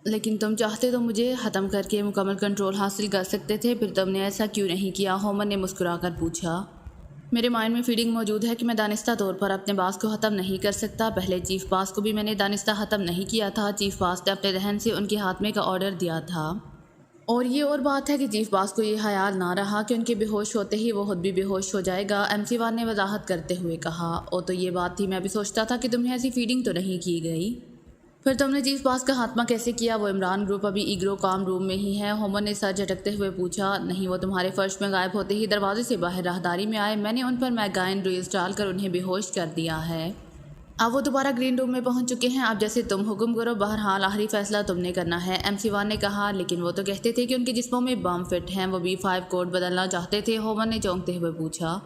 लेकिन तुम चाहते तो मुझे ख़त्म करके मुकम्मल कंट्रोल हासिल कर सकते थे, फिर तुमने ऐसा क्यों नहीं किया? होमन ने मुस्कुराकर पूछा। मेरे माइंड में फीलिंग मौजूद है कि मैं दानिस्ता तौर पर अपने बास को ख़त्म नहीं कर सकता। पहले चीफ बास को भी मैंने दानिस्ता ख़त्म नहीं किया था। चीफ बास ने अपने रहन से उनके हाथ में का ऑर्डर दिया था। और ये और बात है कि चीफ बास को ये ख्याल ना रहा कि उनके बेहोश होते ही वो खुद भी बेहोश हो जाएगा। MC वन ने वजाहत करते हुए कहा। ओ तो ये बात थी, मैं भी सोचता था कि तुम्हें ऐसी फीडिंग तो नहीं की गई। फिर तुमने चीफ बास का खात्मा कैसे किया? वो इमरान ग्रुप अभी ईग्रो काम रूम में ही है। होमन ने सर झटकते हुए पूछा। नहीं, वो तुम्हारे फर्श में गायब होते ही दरवाजे से बाहर राहदारी में आए। मैंने उन पर मैगाइन रेज डालकर उन्हें बेहोश कर दिया है। अब वो दोबारा ग्रीन रूम में पहुंच चुके हैं। अब जैसे तुम हुक्म करो, बहरहाल आखिरी फैसला तुमने करना है। MC वन ने कहा। लेकिन वो तो कहते थे कि उनके जिस्मों में बम फिट हैं, वो B5 कोड बदलना चाहते थे। होमन ने चौंकते हुए पूछा।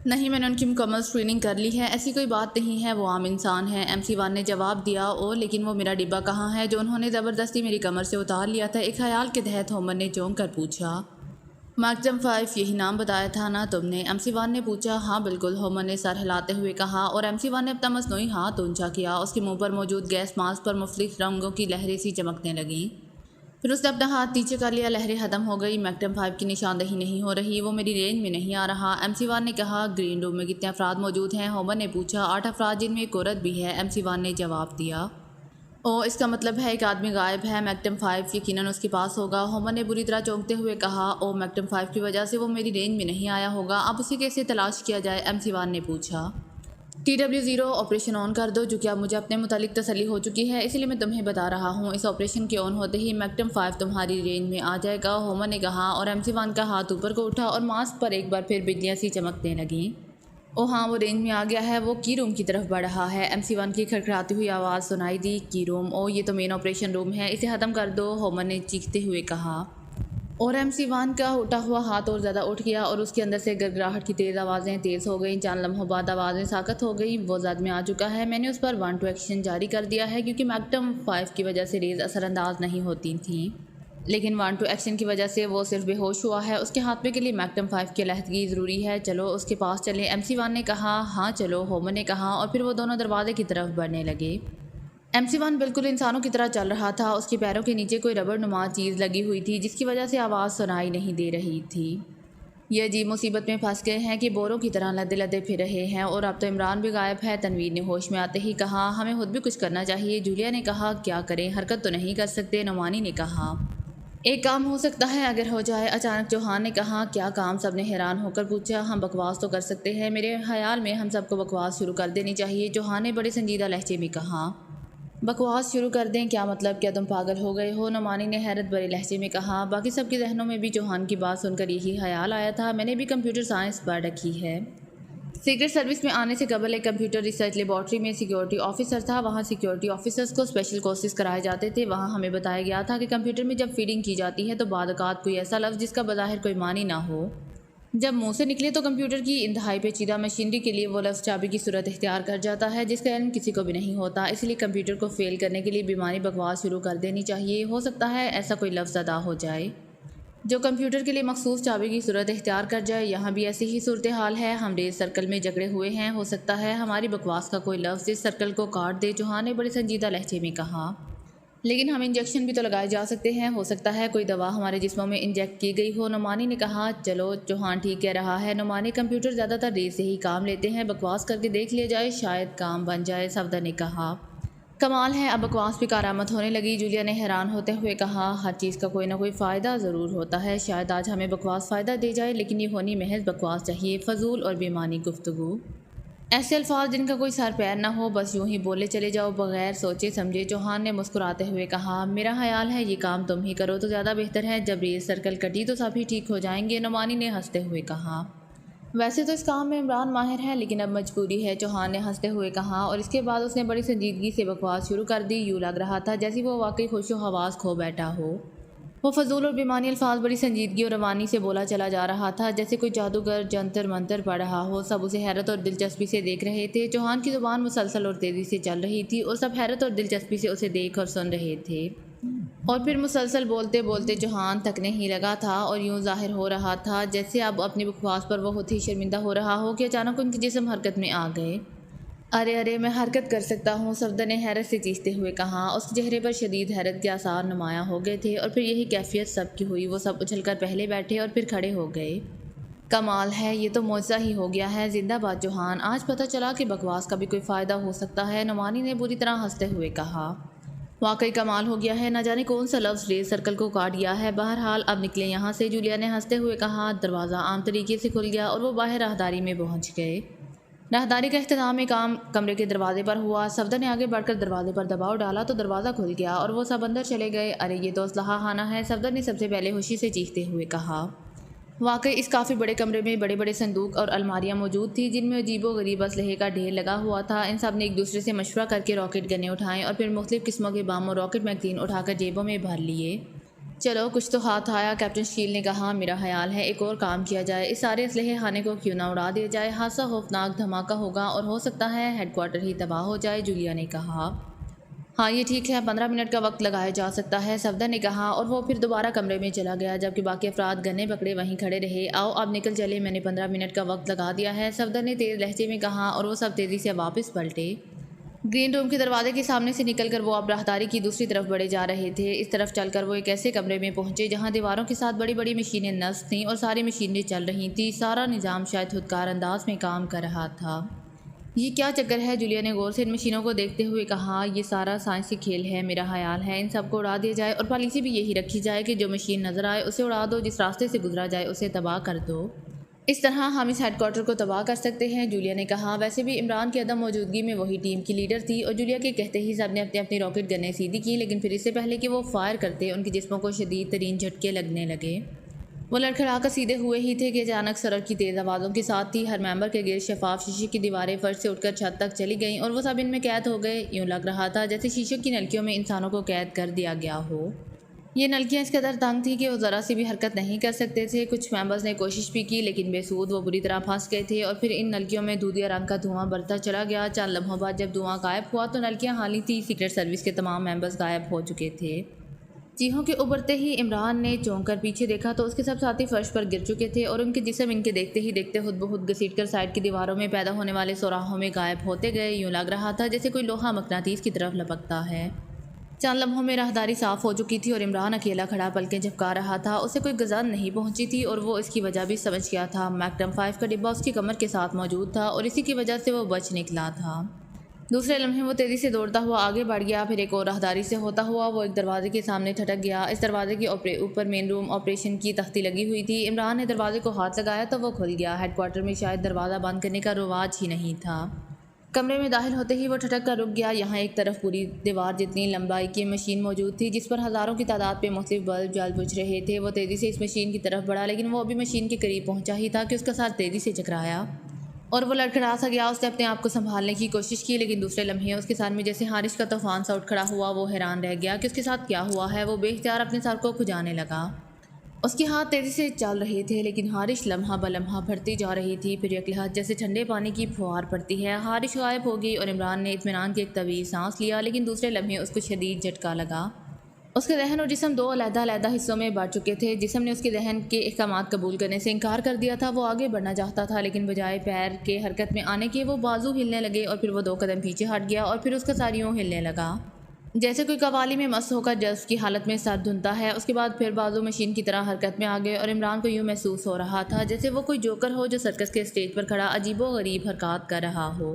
नहीं, मैंने उनकी मुकम्मल स्क्रीनिंग कर ली है, ऐसी कोई बात नहीं है, वो आम इंसान है। MC वन ने जवाब दिया। ओ लेकिन वो मेरा डिब्बा कहाँ है जो उन्होंने ज़बरदस्ती मेरी कमर से उतार लिया था? एक ख्याल के तहत होमन ने चौंक कर पूछा। मैग्नम 5 यही नाम बताया था ना तुमने? MC वन ने पूछा। हाँ बिल्कुल, होमन ने सर हिलाते हुए कहा। और MC वन ने अपना मसनूई हाथ ऊंचा किया। उसके मुंह पर मौजूद गैस मास्क पर मुख्तलिफ रंगों की लहरें सी चमकने लगीं। फिर उसने अपना हाथ नीचे कर लिया। लहरें ख़त्म हो गई। मैग्नम 5 की निशानदही नहीं हो रही, वो मेरी रेंज में नहीं आ रहा। MC वन ने कहा। ग्रीन रूम में कितने अफराद मौजूद हैं? होमन ने पूछा। 8 अफराद, जिनमें एक औरत भी है, MC वन ने जवाब दिया। ओ इसका मतलब है एक आदमी गायब है। मैग्नम 5 यकीनन उसके पास होगा। होमन ने बुरी तरह चौंकते हुए कहा। ओ मैग्नम 5 की वजह से वो मेरी रेंज में नहीं आया होगा। अब उसे कैसे तलाश किया जाए? MC वन ने पूछा। TW0 ऑपरेशन ऑन कर दो, जो कि अब मुझे अपने मुतालिक तसल्ली हो चुकी है, इसलिए मैं तुम्हें बता रहा हूँ। इस ऑपरेशन के ऑन होते ही मैग्नम 5 तुम्हारी रेंज में आ जाएगा, होमन ने कहा। और MC वन का हाथ ऊपर को उठा और मास्क पर एक बार फिर बिजलियाँ सी चमकने लगीं। ओ हाँ, वो रेंज में आ गया है, वो की रूम की तरफ बढ़ रहा है। MC वन की खड़खड़ाती हुई आवाज़ सुनाई दी। की रूम? ओ ये तो मेन ऑपरेशन रूम है, इसे ख़त्म कर दो, होमन ने चीखते हुए कहा। और MC वन का उठा हुआ हाथ और ज़्यादा उठ गया और उसके अंदर से गड़गड़ाहट की तेज़ आवाज़ें तेज़ हो गईं। चंद लम्हों बाद आवाज़ें साकत हो गई। वो जद में आ चुका है। मैंने उस पर 1 to एक्शन जारी कर दिया है, क्योंकि मैग्नम 5 की वजह से रेज़ असरअंदाज नहीं होती थी, लेकिन 1 to एक्शन की वजह से वो सिर्फ बेहोश हुआ है। उसके हाथ में के लिए मैग्नम 5 की अलहदगी ज़रूरी है। चलो उसके पास चलें। MC वन ने कहा। हाँ चलो, होमन ने कहा। और फिर वो दोनों दरवाजे की तरफ बढ़ने लगे। MC वन बिल्कुल इंसानों की तरह चल रहा था। उसके पैरों के नीचे कोई रबड़ नुमा चीज़ लगी हुई थी, जिसकी वजह से आवाज़ सुनाई नहीं दे रही थी। ये अजीब मुसीबत में फंस गए हैं कि बोरों की तरह लदे लदे फिर रहे हैं। और अब तो इमरान भी गायब है, तनवीर ने होश में आते ही कहा। हमें खुद भी कुछ करना चाहिए, जूलिया ने कहा। क्या करें? हरकत तो नहीं कर सकते, नोमानी ने कहा। एक काम हो सकता है, अगर हो जाए, अचानक चौहान ने कहा। क्या काम? सबने हैरान होकर पूछा। हम बकवास तो कर सकते हैं, मेरे ख्याल में हम सबको बकवास शुरू कर देनी चाहिए, चौहान ने बड़े संजीदा लहजे में कहा। बकवास शुरू कर दें? क्या मतलब? क्या तुम पागल हो गए हो? नोमानी ने हैरत भरे लहजे में कहा। बाकी सबके जहनों में भी चौहान की बात सुनकर यही ख्याल आया था। मैंने भी कंप्यूटर साइंस पढ़ रखी है। सीक्रेट सर्विस में आने से कबल एक कंप्यूटर रिसर्च लेबॉर्ट्री में सिक्योरिटी ऑफिसर था। वहाँ सिक्योरिटी ऑफिसर्स को स्पेशल कोर्सेज कराए जाते थे। वहाँ हमें बताया गया था कि कंप्यूटर में जब फीडिंग की जाती है तो बाद औक़ात कोई ऐसा लफ्ज़ जिसका बज़ाहिर कोई मानी ना हो, जब मुंह से निकले तो कंप्यूटर की इंतहाई पेचीदा मशीनरी के लिए वो लफ्ज़ चाबी की सूरत इख्तियार कर जाता है, जिसका इल्म किसी को भी नहीं होता। इसलिए कंप्यूटर को फेल करने के लिए बीमारी बकवास शुरू कर देनी चाहिए। हो सकता है ऐसा कोई लफ्ज़ अदा हो जाए जो कंप्यूटर के लिए मखसूस चाबी की सूरत इख्तियार कर जाए। यहाँ भी ऐसी ही सूरत हाल है। हम रेस सर्कल में जकड़े हुए हैं, हो सकता है हमारी बकवास का कोई लफ्ज़ इस सर्कल को काट दे, चौहान ने बड़े संजीदा लहजे में कहा। लेकिन हम इंजेक्शन भी तो लगाए जा सकते हैं, हो सकता है कोई दवा हमारे जिस्मों में इंजेक्ट की गई हो, नोमानी ने कहा। चलो चौहान ठीक कह रहा है, नोमानी कंप्यूटर ज़्यादातर रेस से ही काम लेते हैं, बकवास करके देख लिया जाए, शायद काम बन जाए, सफदर ने कहा। कमाल है, अब बकवास भी कारामद होने लगी, जूलिया ने हैरान होते हुए कहा। हर चीज़ का कोई ना कोई फ़ायदा ज़रूर होता है, शायद आज हमें बकवास फ़ायदा दे जाए, लेकिन ये होनी महज बकवास चाहिए, फजूल और बेमानी गुफ्तगू, ऐसे अल्फाज जिनका कोई सर पैर ना हो, बस यूं ही बोले चले जाओ बगैर सोचे समझे, चौहान ने मुस्कुराते हुए कहा। मेरा ख्याल है ये काम तुम ही करो तो ज़्यादा बेहतर है, जब रेस सर्कल कटी तो सभी ठीक हो जाएंगे, नोमानी ने हंसते हुए कहा। वैसे तो इस काम में इमरान माहिर है, लेकिन अब मजबूरी है, चौहान ने हंसते हुए कहा। और इसके बाद उसने बड़ी संजीदगी से बकवास शुरू कर दी। यूँ लग रहा था जैसे वो वाकई खुशो हवास खो बैठा हो। वो फजूल और बेमानी अल्फाज बड़ी संजीदगी और रवानी से बोला चला जा रहा था, जैसे कोई जादूगर जंतर मंतर पढ़ रहा हो। सब उसे हैरत और दिलचस्पी से देख रहे थे। चौहान की ज़ुबान मुसलसल और तेज़ी से चल रही थी और सब हैरत और दिलचस्पी से उसे देख और सुन रहे थे। और फिर मुसलसल बोलते बोलते चौहान थकने ही लगा था और यूं जाहिर हो रहा था जैसे अब अपनी बकवास पर वो खुद ही शर्मिंदा हो रहा हो कि अचानक उनके जिस्म हरकत में आ गए। अरे अरे, मैं हरकत कर सकता हूँ, सफदर ने हैरत से चीखते हुए कहा। उसके चेहरे पर शदीद हैरत के आसार नुमायाँ हो गए थे और फिर यही कैफियत सबकी हुई। वो सब उछलकर पहले बैठे और फिर खड़े हो गए। कमाल है, ये तो मौजज़ा ही हो गया है। जिंदाबाद जोहान, आज पता चला कि बकवास का भी कोई फ़ायदा हो सकता है, नुमानी ने बुरी तरह हंसते हुए कहा। वाकई कमाल हो गया है, न जाने कौन सा लफ्ज़ रेस सर्कल को काट दिया है। बहरहाल अब निकले यहाँ से, जूलिया ने हंसते हुए कहा। दरवाज़ा आम तरीके से खुल गया और वो बाहर राहदारी में पहुँच गए। राहदारी का इख्तिताम एक आम कमरे के दरवाजे पर हुआ। सफदर ने आगे बढ़कर दरवाजे पर दबाव डाला तो दरवाज़ा खुल गया और वो सब अंदर चले गए। अरे ये तो असलहा खाना है, सफदर ने सबसे पहले खुशी से चीखते हुए कहा। वाकई इस काफ़ी बड़े कमरे में बड़े बड़े संदूक और अलमारियां मौजूद थी जिनमें अजीबो गरीब असलहे का ढेर लगा हुआ था। इन सब ने एक दूसरे से मशवरा करके रॉकेट गने उठाएं और फिर मुख्तलिफ किस्मों के बम और रॉकेट मैगजीन उठाकर जेबों में भर लिए। चलो कुछ तो हाथ आया, कैप्टन शील ने कहा। मेरा ख्याल है एक और काम किया जाए, इस सारे असलहे खाने को क्यों ना उड़ा दिया जाए। हादसा खौफनाक धमाका होगा और हो सकता है हेडक्वार्टर ही तबाह हो जाए, जूलिया ने कहा। हाँ ये ठीक है, 15 मिनट का वक्त लगाया जा सकता है, सफदर ने कहा और वो फिर दोबारा कमरे में चला गया जबकि बाकी अफराद गन्ने पकड़े वहीं खड़े रहे। आओ अब निकल चले, मैंने 15 मिनट का वक्त लगा दिया है, सफदर ने तेज़ लहजे में कहा और वो सब तेज़ी से वापस पलटे। ग्रीन रूम के दरवाजे के सामने से निकलकर वो अब राहदारी की दूसरी तरफ बढ़े जा रहे थे। इस तरफ चलकर वो एक ऐसे कमरे में पहुंचे जहां दीवारों के साथ बड़ी बड़ी मशीनें नस्ब थीं और सारी मशीनें चल रही थीं। सारा निज़ाम शायद खुदकार अंदाज में काम कर रहा था। ये क्या चक्कर है, जूलिया ने गौर से इन मशीनों को देखते हुए कहा। ये सारा साइंसी खेल है, मेरा ख्याल है इन सबको उड़ा दिया जाए और पॉलिसी भी यही रखी जाए कि जो मशीन नज़र आए उसे उड़ा दो, जिस रास्ते से गुजरा जाए उसे तबाह कर दो। इस तरह हम इस हेडक्वार्टर को तबाह कर सकते हैं, जूलिया ने कहा। वैसे भी इमरान की अदम मौजूदगी में वही टीम की लीडर थी और जूलिया के कहते ही सब ने अपनी अपनी रॉकेट गनें सीधी की, लेकिन फिर इससे पहले कि वो फायर करते उनके जिस्मों को शदीद तरीन झटके लगने लगे। वो लड़खड़ाकर सीधे हुए ही थे कि अचानक सड़क की तेज़ आवाज़ों के साथ ही हर मेंबर के गिर शफाफ शीशे की दीवारें फर्श से उठकर छत तक चली गईं और वो सब इनमें कैद हो गए। यूँ लग रहा था जैसे शीशों की नलकियों में इंसानों को कैद कर दिया गया हो। ये नलकियां इस कदर तंग थी कि वो ज़रा सी भी हरकत नहीं कर सकते थे। कुछ मेंबर्स ने कोशिश भी की लेकिन बेसूद, वो बुरी तरह फंस गए थे और फिर इन नलकियों में दूधिया रंग का धुआं बढ़ता चला गया। चंद लम्हों बाद जब धुआं गायब हुआ तो नलकियां खाली थी। सीक्रेट सर्विस के तमाम मेंबर्स गायब हो चुके थे। चीहों के उभरते ही इमरान ने चौंक कर पीछे देखा तो उसके सब साथी फर्श पर गिर चुके थे और उनके जिस्म इनके देखते ही देखते खुद ब खुद घसीट कर साइड की दीवारों में पैदा होने वाले सुराहों में गायब होते गए। यूँ लग रहा था जैसे कोई लोहा मकनातीस की तरफ लपकता है। चंद लम्हों में राहदारी साफ हो चुकी थी और इमरान अकेला खड़ा पलकें झपका रहा था। उसे कोई गज़ान नहीं पहुंची थी और वो इसकी वजह भी समझ गया था। मैग्नम 5 का डिब्बा उसकी कमर के साथ मौजूद था और इसी की वजह से वो बच निकला था। दूसरे लम्हे वो तेज़ी से दौड़ता हुआ आगे बढ़ गया। फिर एक और राहदारी से होता हुआ वो एक दरवाजे के सामने ठटक गया। इस दरवाजे के ऊपर मेन रूम ऑपरेशन की तख्ती लगी हुई थी। इमरान ने दरवाजे को हाथ लगाया तो वो खुल गया। हेडक्वार्टर में शायद दरवाज़ा बंद करने का रिवाज ही नहीं था। कमरे में दाखिल होते ही वो ठटक कर रुक गया। यहाँ एक तरफ पूरी दीवार जितनी लंबाई की मशीन मौजूद थी जिस पर हज़ारों की तादाद पे मुख्तलिफ बल्ब जल बुझ रहे थे। वो तेज़ी से इस मशीन की तरफ बढ़ा लेकिन वो अभी मशीन के करीब पहुँचा ही था कि उसका सर तेज़ी से चकराया और वो लड़खड़ा सा गया। उसने अपने आप को संभालने की कोशिश की लेकिन दूसरे लम्हे उसके साथ में जैसे हारिश का तूफान सा उठ खड़ा हुआ। वो हैरान रह गया कि उसके साथ क्या हुआ है। वो बेख्तियार अपने सर को खुजाने लगा। उसके हाथ तेज़ी से चल रहे थे लेकिन हारिश लम्हा ब लम्हा बढ़ती जा रही थी। फिर एक लहर जैसे ठंडे पानी की फुहार पड़ती है। हारिश गायब हो गई और इमरान ने इत्मीनान की एक तवील सांस लिया लेकिन दूसरे लम्हे उसको शदीद झटका लगा। उसके जहन और जिस्म दो अलग-अलग हिस्सों में बढ़ चुके थे। जिस्म ने उसके जहन के अहकामात कबूल करने से इनकार कर दिया था। वो आगे बढ़ना चाहता था लेकिन बजाय पैर के हरकत में आने के वो बाजू हिलने लगे और फिर वो 2 कदम पीछे हट गया और फिर उसका सर यूं हिलने लगा जैसे कोई कवाली में मस्त होकर जज्ब की हालत में सर धुनता है। उसके बाद फिर बाजू मशीन की तरह हरकत में आ गए और इमरान को यूँ महसूस हो रहा था जैसे वो कोई जोकर हो जो सर्कस के स्टेज पर खड़ा अजीबो गरीब हरकत कर रहा हो।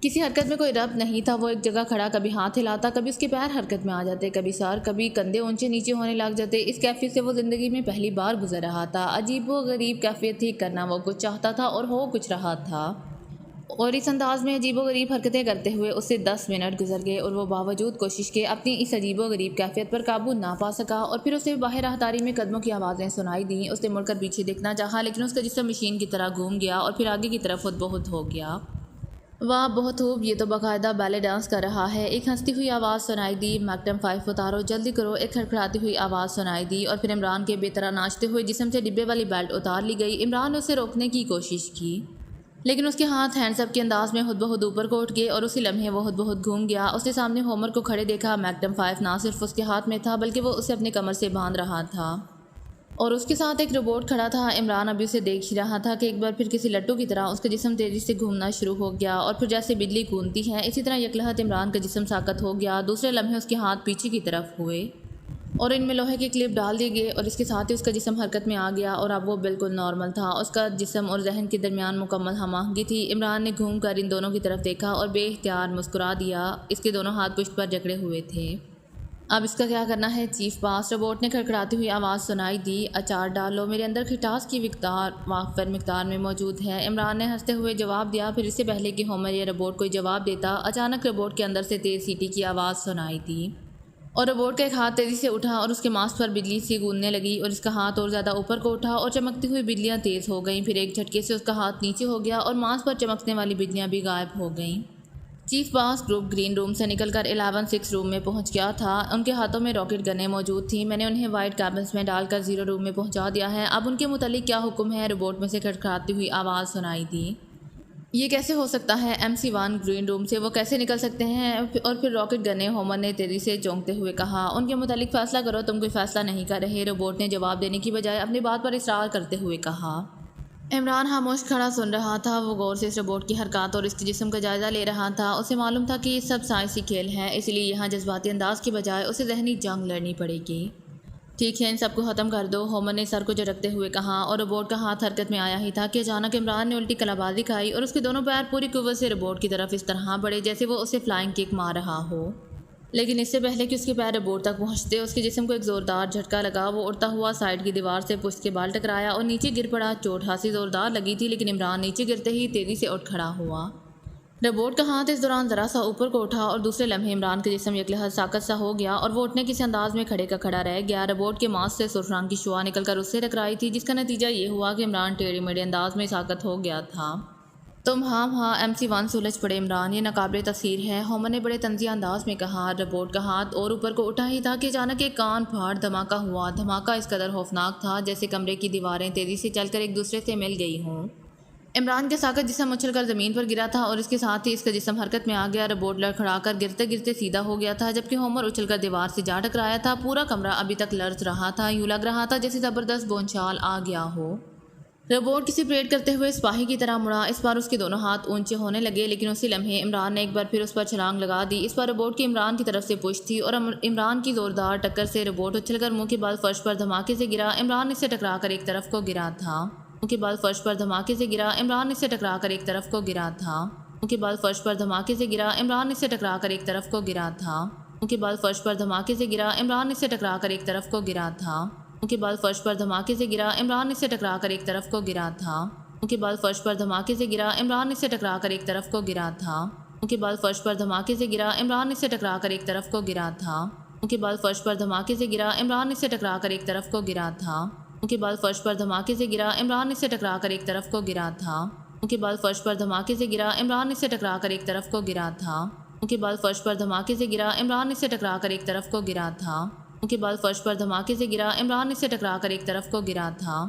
किसी हरकत में कोई रब्त नहीं था। वो एक जगह खड़ा कभी हाथ हिलाता, कभी उसके पैर हरकत में आ जाते, कभी सर, कभी कंधे ऊंचे नीचे होने लग जाते। इस कैफियत से वो ज़िंदगी में पहली बार गुजर रहा था। अजीब व गरीब कैफियत थी। करना वो कुछ चाहता था और हो कुछ रहा था और इस अंदाज में अजीब व गरीब हरकतें करते हुए उससे 10 मिनट गुजर गए और वो बावजूद कोशिश के अपनी इस अजीब व गरीब कैफियत पर काबू ना पा सका। और फिर उसे बाहर राहदारी में कदमों की आवाज़ें सुनाई दी। उसने मुड़कर पीछे देखना चाहा लेकिन उसका जिस्म मशीन की तरह घूम गया और फिर आगे की तरफ खुद ब खुद हो गया। वाह बहुत खूब, ये तो बाकायदा बैले डांस कर रहा है। एक हंसती हुई आवाज़ सुनाई दी, मैग्नम 5 उतारो, जल्दी करो। एक खड़खड़ाती हुई आवाज़ सुनाई दी और फिर इमरान के बेतरह नाचते हुए जिस्म से डिब्बे वाली बेल्ट उतार ली गई। इमरान ने उसे रोकने की कोशिश की लेकिन उसके हाथ हैंड्सअप के अंदाज में खुद ब खुद ऊपर को उठ गए और उसी लम्हे वो खुद ब खुद घूम गया। उसने सामने होमर को खड़े देखा। मैग्नम 5 ना सिर्फ उसके हाथ में था बल्कि वो उसे अपने कमर से बांध रहा था। और उसके साथ एक रोबोट खड़ा था। इमरान अभी उसे देख ही रहा था कि एक बार फिर किसी लट्टू की तरह उसका जिस्म तेज़ी से घूमना शुरू हो गया और फिर जैसे बिजली घूमती है इसी तरह यकलहत इमरान का जिस्म साकत हो गया। दूसरे लम्हे उसके हाथ पीछे की तरफ हुए और इनमें लोहे के क्लिप डाल दिए गए और इसके साथ ही उसका जिस्म हरकत में आ गया और अब वो बिल्कुल नॉर्मल था। उसका जिस्म और जहन के दरमियान मुकम्मल हमाहंगी थी। इमरान ने घूम कर इन दोनों की तरफ देखा और बेइख्तियार मुस्कुरा दिया। इसके दोनों हाथ पुश्त पर जकड़े हुए थे। अब इसका क्या करना है चीफ बॉस? रोबोट ने खड़खड़ाती हुई आवाज़ सुनाई दी। अचार डालो, मेरे अंदर खटास की वाफर मिकदार में मौजूद है। इमरान ने हंसते हुए जवाब दिया। फिर इससे पहले कि होमर या रोबोट कोई जवाब देता, अचानक रोबोट के अंदर से तेज़ सीटी की आवाज़ सुनाई दी और रोबोट का एक हाथ तेज़ी से उठा और उसके मांस पर बिजली सी गूंजने लगी और इसका हाथ और ज़्यादा ऊपर को उठा और चमकती हुई बिजलियाँ तेज़ हो गईं। फिर एक झटके से उसका हाथ नीचे हो गया और मांस पर चमकने वाली बिजलियाँ भी गायब हो गईं। Chief boss group green room से निकलकर 11-6 रूम में पहुंच गया था। उनके हाथों में रॉकेट गनें मौजूद थीं। मैंने उन्हें वाइट कैबिन्स में डालकर 0 रूम में पहुंचा दिया है। अब उनके मुतालिक क्या हुक्म है? रोबोट में से खड़खड़ाती हुई आवाज़ सुनाई दी। ये कैसे हो सकता है? MC1 ग्रीन रूम से वो कैसे निकल सकते हैं? और फिर रॉकेट गने? होमर ने तेज़ी से चौंकते हुए कहा। उनके मुतालिक फ़ैसला करो, तुम कोई फ़ैसला नहीं कर रहे। रोबोट ने जवाब देने की बजाय अपनी बात पर इसरार करते हुए कहा। इमरान खामोश खड़ा सुन रहा था। वो गौर से इस रोबोट की हरकत और इसके जिस्म का जायज़ा ले रहा था। उसे मालूम था कि ये सब साइंसी खेल है, इसलिए यहाँ जज्बाती अंदाज की बजाय उसे जहनी जंग लड़नी पड़ेगी। ठीक है, इन सबको ख़त्म कर दो, होमर ने सर को झटकते हुए कहा और रोबोट का हाथ हरकत में आया ही था कि अचानक इमरान ने उल्टी कलाबाजी खाई और उसके दोनों पैर पूरी कुव्वत से रोबोट की तरफ इस तरह बढ़े जैसे वो उसे फ्लाइंग किक मार रहा हो। लेकिन इससे पहले कि उसके पैर रोबोट तक पहुंचते, उसके जिस्म को एक ज़ोरदार झटका लगा। वो उड़ता हुआ साइड की दीवार से पुश्त के बाल टकराया और नीचे गिर पड़ा। चोट खासी ज़ोरदार लगी थी, लेकिन इमरान नीचे गिरते ही तेज़ी से उठ खड़ा हुआ। रोबोट का हाथ इस दौरान ज़रा सा ऊपर को उठा और दूसरे लम्हे इमरान का जिस्म यकलहत साकत सा हो गया और वो उठने किसी अंदाज में खड़े का खड़ा रह गया। रोबोट के मांस से सुर्ख रंग की शुआ निकलकर उससे टकराई थी, जिसका नतीजा ये हुआ कि इमरान टेढ़े मेढ़े अंदाज में साकत हो गया था। तुम हाँ MC1 से उलझ पड़े इमरान, ये नाकाबिले तफसीर है, होमर ने बड़े तंज़िया अंदाज में कहा। रोबोट का हाथ और ऊपर को उठा ही था कि अचानक एक कान फाड़ धमाका हुआ। धमाका इस कदर खौफनाक था जैसे कमरे की दीवारें तेज़ी से चलकर एक दूसरे से मिल गई हों। इमरान के साकत जिस्म उछलकर ज़मीन पर गिरा था और इसके साथ ही इसका जिस्म हरकत में आ गया। रोबोट लड़खड़ाकर गिरते गिरते सीधा हो गया था, जबकि होमर उछलकर दीवार से जा टकराया था। पूरा कमरा अभी तक लर्ज रहा था। यूँ लग रहा था जैसे ज़बरदस्त बोनचाल आ गया हो। रोबोट किसी परेड करते हुए सिपाही की तरह मुड़ा। इस बार उसके दोनों हाथ ऊंचे होने लगे, लेकिन उसी लम्हे इमरान ने एक बार फिर उस पर छलांग लगा दी। इस बार रोबोट की इमरान की तरफ से पुश थी और इमरान की ज़ोरदार टक्कर से रोबोट उछलकर मुंह के बल फर्श पर धमाके से गिरा। इमरान इससे टकराकर एक तरफ को गिरा था। मुंह के बल फर्श पर धमाके से गिरा। इमरान इससे टकराकर एक तरफ को गिरा था। मुंह के बल फर्श पर धमाके से गिरा। इमरान इससे टकराकर एक तरफ को गिरा था। मुंह के बल फर्श पर धमाके से गिरा। इमरान इससे टकराकर एक तरफ को गिरा था। मुंह के बल फर्श पर धमाके से गिरा। इमरान इससे टकराकर एक तरफ को गिरा था। मुंह के बल फर्श पर धमाके से गिरा। इमरान इससे टकराकर एक तरफ को गिरा था। मुंह के बल फर्श पर धमाके से गिरा। इमरान इससे टकराकर एक तरफ को गिरा था। मुंह के बल फर्श पर धमाके से गिरा। इमरान इससे टकराकर एक तरफ को गिरा था। मुंह के बल फर्श पर धमाके से गिरा। इमरान इससे टकराकर एक तरफ को गिरा था। मुंह के बल फर्श पर धमाके से गिरा। इमरान इससे टकराकर एक तरफ को गिरा था। मुंह के बल फर्श पर धमाके से गिरा। इमरान इससे टकराकर एक तरफ को गिरा था। मुंह के बल फर्श पर धमाके से गिरा। इमरान इससे टकराकर एक तरफ को गिरा था। मुंह के बल फर्श पर धमाके से गिरा। इमरान इससे टकराकर एक तरफ को गिरा था। मुंह के बल फर्श पर धमाके से गिरा। इमरान इससे टकराकर एक तरफ को गिरा था।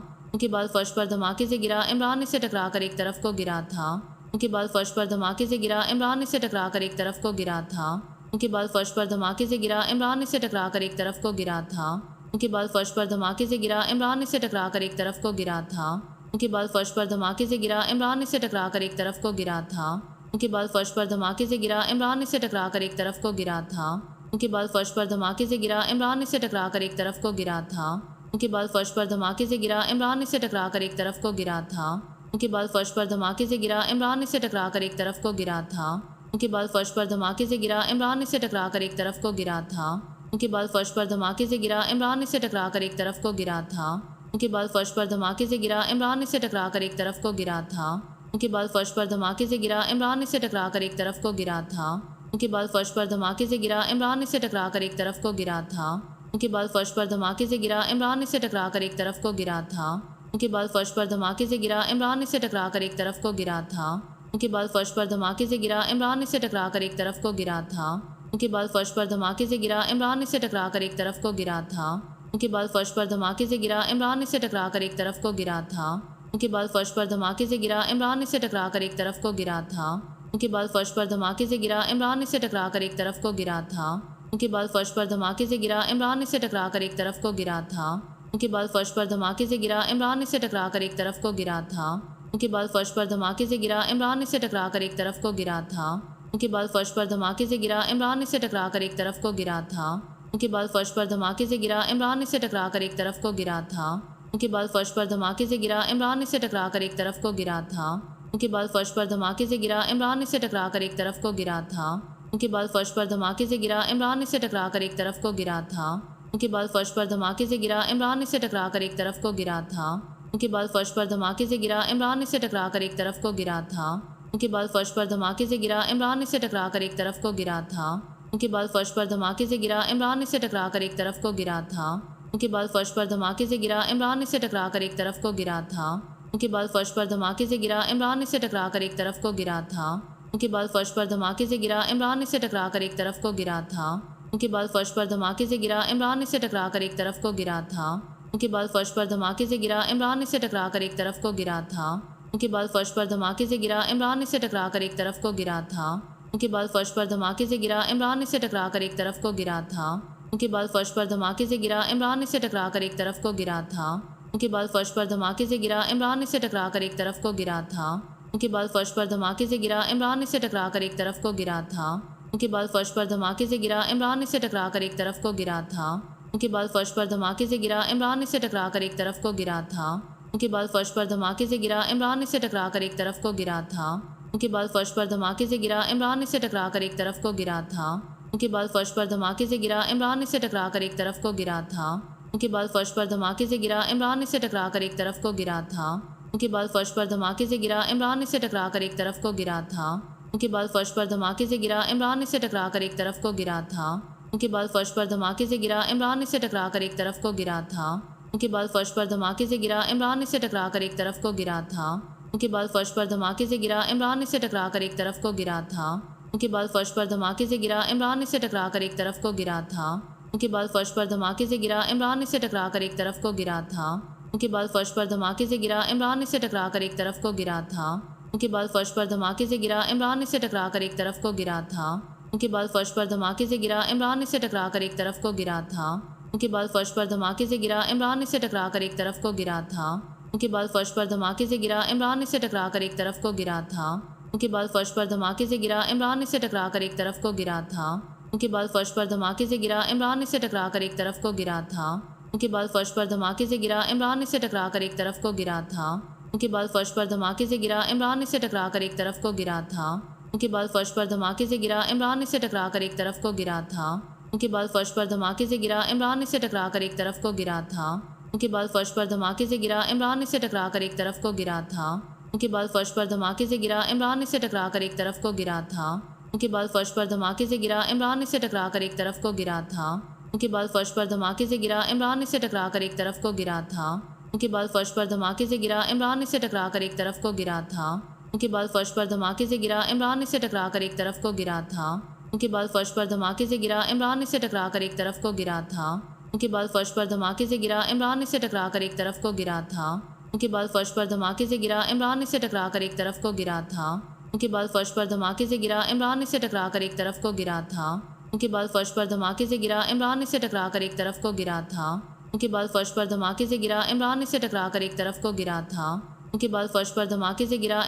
मुंह के बल फर्श पर धमाके से गिरा। इमरान इससे टकराकर एक तरफ को गिरा था। मुंह के बल फर्श पर धमाके से गिरा। इमरान इससे टकराकर एक तरफ को गिरा था। मुंह के बल फर्श पर धमाके से गिरा। इमरान इससे टकराकर एक तरफ को गिरा था। मुंह के बल फर्श पर धमाके से गिरा। इमरान इससे टकराकर एक तरफ को गिरा था। मुंह के बल फर्श पर धमाके से गिरा। इमरान इससे टकराकर एक तरफ को गिरा था। मुंह के बल फर्श पर धमाके से गिरा। इमरान इससे टकराकर एक तरफ को गिरा था। मुंह के बल फर्श पर धमाके से गिरा। इमरान इससे टकराकर एक तरफ को गिरा था। मुंह के बल फर्श पर धमाके से गिरा। इमरान इससे टकराकर एक तरफ को गिरा था। मुंह के बल फर्श पर धमाके से गिरा। इमरान इससे टकराकर एक तरफ को गिरा था। मुंह के बल फर्श पर धमाके से गिरा। इमरान इससे टकराकर एक तरफ को गिरा था। मुंह के बल फर्श पर धमाके से गिरा। इमरान इससे टकराकर एक तरफ को गिरा था। मुंह के बल फर्श पर धमाके से गिरा। इमरान इससे टकराकर एक तरफ को गिरा था। मुंह के बल फर्श पर धमाके से गिरा। इमरान इससे टकराकर एक तरफ को गिरा था। मुंह के बल फर्श पर धमाके से गिरा। इमरान इससे टकराकर एक तरफ को गिरा था। मुंह के बल फर्श पर धमाके से गिरा। इमरान इससे टकराकर एक तरफ को गिरा था। मुंह के बल फर्श पर धमाके से गिरा। इमरान इससे टकराकर एक तरफ को गिरा था। मुंह के बल फर्श पर धमाके से गिरा। इमरान इससे टकराकर एक तरफ को गिरा था। मुंह के बल फर्श पर धमाके से गिरा। इमरान इससे टकराकर एक तरफ को गिरा था। मुंह के बल फर्श पर धमाके से गिरा। इमरान इससे टकराकर एक तरफ को गिरा था। मुंह के बल फर्श पर धमाके से गिरा। इमरान इससे टकराकर एक तरफ को गिरा था। उनकी बल्ब फर्श पर धमाके से गिरा। इमरान इससे टकराकर एक तरफ को गिरा था। उनकी बल्ब फर्श पर धमाके से गिरा। इमरान इससे टकराकर एक तरफ को गिरा था। उनकी बल्ब फर्श पर धमाके से गिरा। इमरान इससे टकराकर एक तरफ को गिरा था। उनकी बल्ब फर्श पर धमाके से गिरा। इमरान इससे टकराकर एक तरफ को गिरा था। उनकी बल्ब फर्श पर धमाके से गिरा। इमरान इससे टकराकर एक तरफ को गिरा था। उनकी बल्ब फर्श पर धमाके से गिरा। इमरान इससे टकराकर एक तरफ को गिरा था। उनकी बल्ब फर्श पर धमाके से गिरा। इमरान इससे टकराकर एक तरफ को गिरा था। उनकी बल्ब फर्श पर धमाके से गिरा। इमरान इससे टकराकर एक तरफ को गिरा था। उनकी बल्ब फर्श पर धमाके से गिरा। इमरान इससे टकराकर एक तरफ को गिरा था। उनकी बल्ब फर्श पर धमाके से गिरा। इमरान इससे टकराकर एक तरफ को गिरा था। उनकी बल्ब फर्श पर धमाके से गिरा। इमरान इससे टकराकर एक तरफ को गिरा था। उनकी बल्ब फर्श पर धमाके से गिरा। इमरान इससे टकराकर एक तरफ को गिरा था। उनकी बल्ब फर्श पर धमाके से गिरा। इमरान इससे टकराकर एक तरफ को गिरा था। उनकी बल्ब फर्श पर धमाके से गिरा। इमरान इससे टकराकर एक तरफ को गिरा था। उनकी बल्ब फर्श पर धमाके से गिरा। इमरान इससे टकराकर एक तरफ को गिरा था। उनकी बल्ब फर्श पर धमाके से गिरा। इमरान इससे टकराकर एक तरफ को गिरा था। उनकी बल्ब फर्श पर धमाके से गिरा। इमरान इससे टकराकर एक तरफ को गिरा था। उनकी बल्ब फर्श पर धमाके से गिरा। इमरान इससे टकराकर एक तरफ को गिरा था। उनकी बल्ब फर्श पर धमाके से गिरा। इमरान इससे टकराकर एक तरफ को गिरा था। उनकी बल्ब फर्श पर धमाके से गिरा। इमरान इससे टकराकर एक तरफ को गिरा था। उनकी बल्ब फर्श पर धमाके से गिरा। इमरान इससे टकराकर एक तरफ को गिरा था। उनकी बल्ब फर्श पर धमाके से गिरा। इमरान इससे टकराकर एक तरफ को गिरा था। उनकी बल्ब फर्श पर धमाके से गिरा। इमरान इससे टकराकर एक तरफ को गिरा था। उनकी बल्ब फर्श पर धमाके से गिरा। इमरान इससे टकराकर एक तरफ को गिरा था। उनकी बल्ब फर्श पर धमाके से गिरा। इमरान इससे टकराकर एक तरफ को गिरा था। उनकी बल्ब फर्श पर धमाके से गिरा। इमरान इससे टकराकर एक तरफ को गिरा था। उनकी बल्ब फर्श पर धमाके से गिरा। इमरान इससे टकराकर एक तरफ को गिरा था। उनकी बल्ब फर्श पर धमाके से गिरा। इमरान इससे टकराकर एक तरफ को गिरा था। उनकी बल्ब फर्श पर धमाके से गिरा। इमरान इससे टकराकर एक तरफ को गिरा था। उनकी बल्ब फर्श पर धमाके से गिरा। इमरान इससे टकराकर एक तरफ को गिरा था। उनकी बल्ब फर्श पर धमाके से गिरा। इमरान इससे टकराकर एक तरफ को गिरा था। उनकी बल्ब फर्श पर धमाके से गिरा। इमरान इससे टकराकर एक तरफ को गिरा था। उनकी बल्ब फर्श पर धमाके से गिरा। इमरान इससे टकराकर एक तरफ को गिरा था। उनकी बल्ब फर्श पर धमाके से गिरा। इमरान इससे टकराकर एक तरफ को गिरा था। उनकी बल्ब फर्श पर धमाके से गिरा। इमरान इससे टकराकर एक तरफ को गिरा था। उनकी बल्ब फर्श पर धमाके से गिरा। इमरान इससे टकराकर एक तरफ को गिरा था। उनकी बल्ब फर्श पर धमाके से गिरा। इमरान इससे टकराकर एक तरफ को गिरा था। उनकी बल्ब फर्श पर धमाके से गिरा। इमरान इससे टकराकर एक तरफ को गिरा था। उनकी बल्ब फर्श पर धमाके से गिरा। इमरान इससे टकराकर एक तरफ को गिरा था। उनकी बल्ब फर्श पर धमाके से गिरा। इमरान इससे टकराकर एक तरफ को गिरा था। उनकी बल्ब फर्श पर धमाके से गिरा। इमरान इससे टकराकर एक तरफ को गिरा था। उनकी बल्ब फर्श पर धमाके से गिरा। इमरान इससे टकराकर एक तरफ को गिरा था। उनकी बल्ब फर्श पर धमाके से गिरा। इमरान इससे टकराकर एक तरफ को गिरा था। उनकी बल्ब फर्श पर धमाके से गिरा। इमरान इससे टकराकर एक तरफ को गिरा था। उनकी बल्ब फर्श पर धमाके से गिरा। इमरान इससे टकराकर एक तरफ को गिरा था। उनकी बल्ब फर्श पर धमाके से गिरा। इमरान इससे टकराकर एक तरफ को गिरा था। उनकी बल्ब फर्श पर धमाके से गिरा। इमरान इससे टकराकर एक तरफ को गिरा था। उनकी बल्ब फर्श पर धमाके से गिरा। इमरान इससे टकराकर एक तरफ को गिरा था। उनकी बल्ब फर्श पर धमाके से गिरा। इमरान इससे टकराकर एक तरफ को गिरा था। उनकी बल्ब फर्श पर धमाके से गिरा। इमरान इससे टकराकर एक तरफ को गिरा था। उनकी बल्ब फर्श पर धमाके से गिरा। इमरान इससे टकराकर एक तरफ को गिरा था। उनकी बल्ब फर्श पर धमाके से गिरा। इमरान इससे टकराकर एक तरफ को गिरा था। उनकी बल्ब फर्श पर धमाके से गिरा। इमरान इससे टकराकर एक तरफ को गिरा था। उनकी बल्ब फर्श पर धमाके से गिरा। इमरान इससे टकराकर एक तरफ को गिरा था। उनकी बल्ब फर्श पर धमाके से गिरा। इमरान इससे टकराकर एक तरफ को गिरा था। उनकी बल्ब फर्श पर धमाके से गिरा। इमरान इससे टकराकर एक तरफ को गिरा था। उनकी बल्ब फर्श पर धमाके से गिरा। इमरान इससे टकराकर एक तरफ को गिरा था। उनकी बल्ब फर्श पर धमाके से गिरा। इमरान इससे टकराकर एक तरफ को गिरा था। उनकी बल्ब फर्श पर धमाके से गिरा। इमरान इससे टकराकर एक तरफ को गिरा था। उनकी बल्ब फर्श पर धमाके से गिरा। इमरान इससे टकराकर एक तरफ को गिरा था। उनकी बल्ब फर्श पर धमाके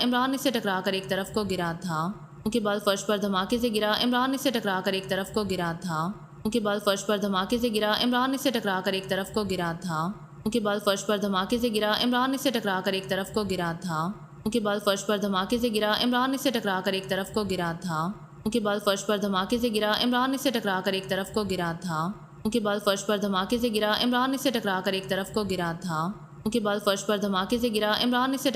से गिरा। इमरान इससे टकराकर एक तरफ को गिरा था। उनकी बल्ब फर्श पर धमाके से गिरा। इमरान इससे टकराकर एक तरफ को गिरा था। उनकी बल्ब फर्श पर धमाके से गिरा। इमरान इससे टकराकर एक तरफ को गिरा था। उनकी बल्ब फर्श पर धमाके से गिरा। इमरान इससे टकराकर एक तरफ को गिरा था। उनकी बल्ब फर्श पर धमाके से गिरा। इमरान इससे टकराकर एक तरफ को गिरा था। उनकी बल्ब फर्श पर धमाके से गिरा। इमरान इससे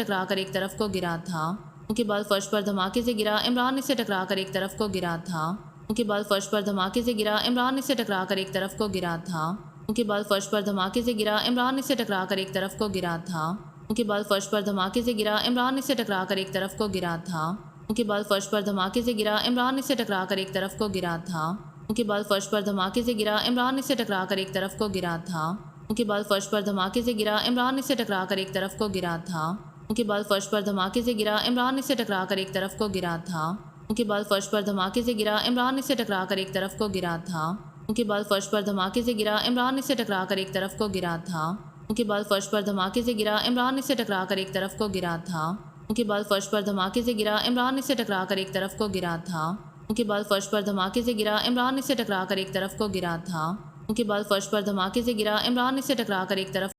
टकराकर एक तरफ को गिरा था। उनकी बल्ब फर्श पर धमाके से गिरा। इमरान इससे टकराकर एक तरफ को गिरा था। उनकी बल्ब फर्श पर धमाके से गिरा। इमरान इससे टकराकर एक तरफ को गिरा था। उनकी बल्ब फर्श पर धमाके से गिरा। इमरान इससे टकराकर एक तरफ को गिरा था। उनकी बल्ब फर्श पर धमाके से गिरा। इमरान इससे टकराकर एक तरफ को गिरा था। उनकी बल्ब फर्श पर धमाके से गिरा। इमरान इससे टकराकर एक तरफ को गिरा था। उनकी बल्ब फर्श पर धमाके से गिरा। इमरान इससे टकराकर एक तरफ को गिरा था। उनकी बल्ब फर्श पर धमाके से गिरा। इमरान इससे टकराकर एक तरफ को गिरा था। उनकी बल्ब फर्श पर धमाके से गिरा। इमरान इससे टकराकर एक तरफ को गिरा था। उनकी बल्ब फर्श पर धमाके से गिरा। इमरान इससे टकराकर एक तरफ को गिरा था। उनके बाल फर्श पर धमाके से गिरा। इमरान इससे टकरा कर एक तरफ को गिरा था। उनके बाल फर्श पर धमाके से गिरा। इमरान इससे टकरा कर एक तरफ को गिरा था। उनके बाल फर्श पर धमाके से गिरा। इमरान इससे टकरा कर एक तरफ को गिरा था। उनके बाल फर्श पर धमाके से गिरा। इमरान इससे टकरा कर एक तरफ